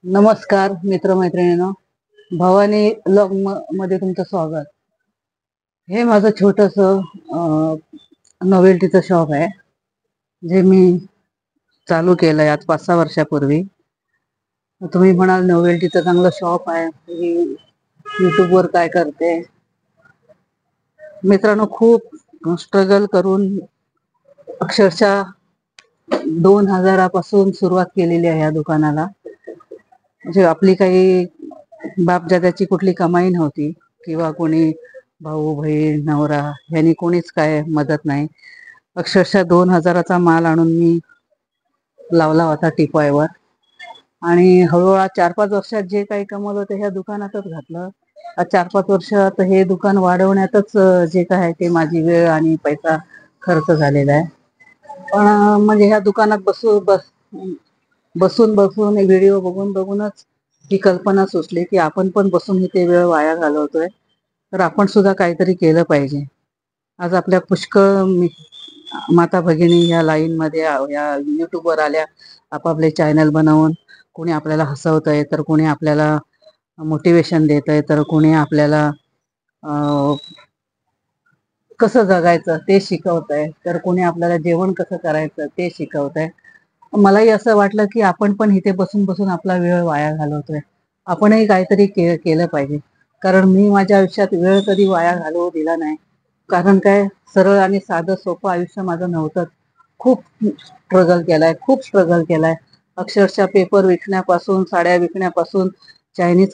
नमस्कार मित्रमैत्रिणींनो, भवानी ब्लॉग मध्ये तुमचं स्वागत. हे माझं छोटस नोवेल्टीचं शॉप आहे, जे मी चालू केलंय आज 5-6 वर्षापूर्वी. तुम्ही म्हणाल नोवेल्टीचं चांगलं शॉप आहे, युट्यूब वर काय करते. मित्रांनो, खूप स्ट्रगल करून अक्षरशः 2000पासून सुरुवात केलेली आहे या दुकानाला. म्हणजे आपली काही बापजात्याची कुठली कमाई नव्हती, किंवा कोणी भाऊ बहीण नवरा यांनी कोणीच काय मदत नाही. अक्षरशः 2000चा माल आणून मी लावला होता टिपॉयवर, आणि हळूहळू 4-5 वर्षात जे काही कमवलं होतं ह्या दुकानातच घातलं. 4-5 वर्षात हे दुकान वाढवण्यातच जे काय आहे ते माझी वेळ आणि पैसा खर्च झालेला आहे. पण म्हणजे ह्या दुकानात बसून व्हिडिओ बघूनच ही कल्पना सुचली की आपण पण बसून इथे वेळ वाया घालवतोय, तर आपण सुद्धा काहीतरी केलं पाहिजे. आज आपल्या पुष्कळ माता भगिनी या लाईन मध्ये या युट्यूबवर आल्या, आपापले चॅनल बनवून. कोणी आपल्याला हसवतंय, तर कोणी आपल्याला मोटिवेशन देतंय, तर कोणी आपल्याला कसं जगायचं ते शिकवतंय, तर कोणी आपल्याला जेवण कसं करायचं ते शिकवतंय. मलाही असं वाटलं की आपण पण इथे बसून आपला वेळ वाया घालवतोय, आपणही काहीतरी केलं पाहिजे. कारण मी माझ्या आयुष्यात वेळ कधी वाया घालवू दिला नाही. कारण काय, सरळ आणि साधं सोपं आयुष्य माझं नव्हतं. खूप स्ट्रगल केलाय. अक्षरशः पेपर विकण्यापासून, साड्या विकण्यापासून, चायनीज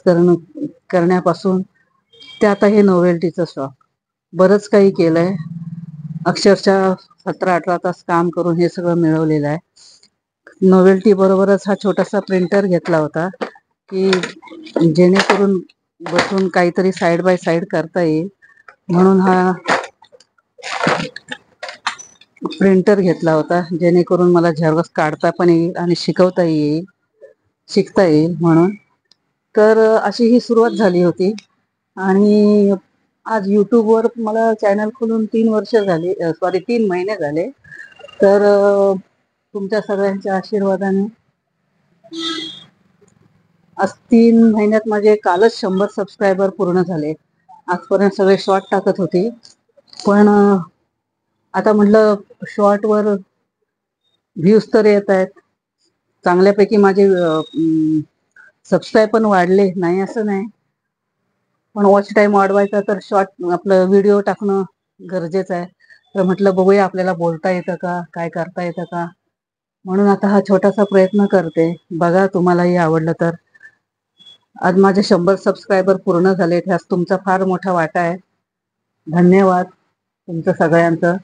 करण्यापासून, ते आता हे नोवेल्टीचं शॉप, बरंच काही केलंय. अक्षरशः 17-18 तास काम करून हे सगळं मिळवलेलं आहे. नोवेल्टी बरोबरच हा छोटासा प्रिंटर घेतला होता, की जेणेकरून बसून काहीतरी साईड बाय साईड करता येईल, म्हणून हा प्रिंटर घेतला होता, जेणेकरून मला झेरॉक्स काढता पण येईल आणि शिकता येईल म्हणून. तर अशी ही सुरुवात झाली होती. आणि आज युट्यूबवर मला चॅनल खोलून 3 महिने झाले. तर तुमच्या सगळ्यांच्या आशीर्वादाने आज 3 महिन्यात माझे कालच 100 सबस्क्रायबर पूर्ण झाले. आजपर्यंत सगळे शॉर्ट टाकत होते, पण आता म्हटलं शॉर्टवर व्ह्यूज तर येत आहेत चांगल्यापैकी. माझे सबस्क्राईब पण वाढले, नाही असं नाही. पण वॉच टाइम वाढवायचा तर शॉर्ट आपलं व्हिडिओ टाकणं गरजेचं आहे. तर म्हटलं बघूया आपल्याला बोलता येतं का, काय करता येतं का, म्हणून आता हा छोटासा प्रयत्न करते. बघा, तुम्हालाही आवडलं तर. आज माझे 100 सबस्क्रायबर पूर्ण झाले, ह्यास तुमचा फार मोठा वाटा आहे. धन्यवाद तुमचं सगळ्यांचं,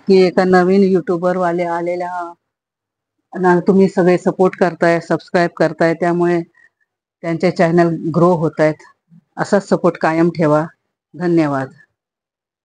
की एका नवीन युट्यूबर वाले आलेल्या तुम्ही सगळे सपोर्ट करताय, सबस्क्राईब करताय, त्यामुळे त्यांचे चॅनल ग्रो होत आहेत. असाच सपोर्ट कायम ठेवा. धन्यवाद.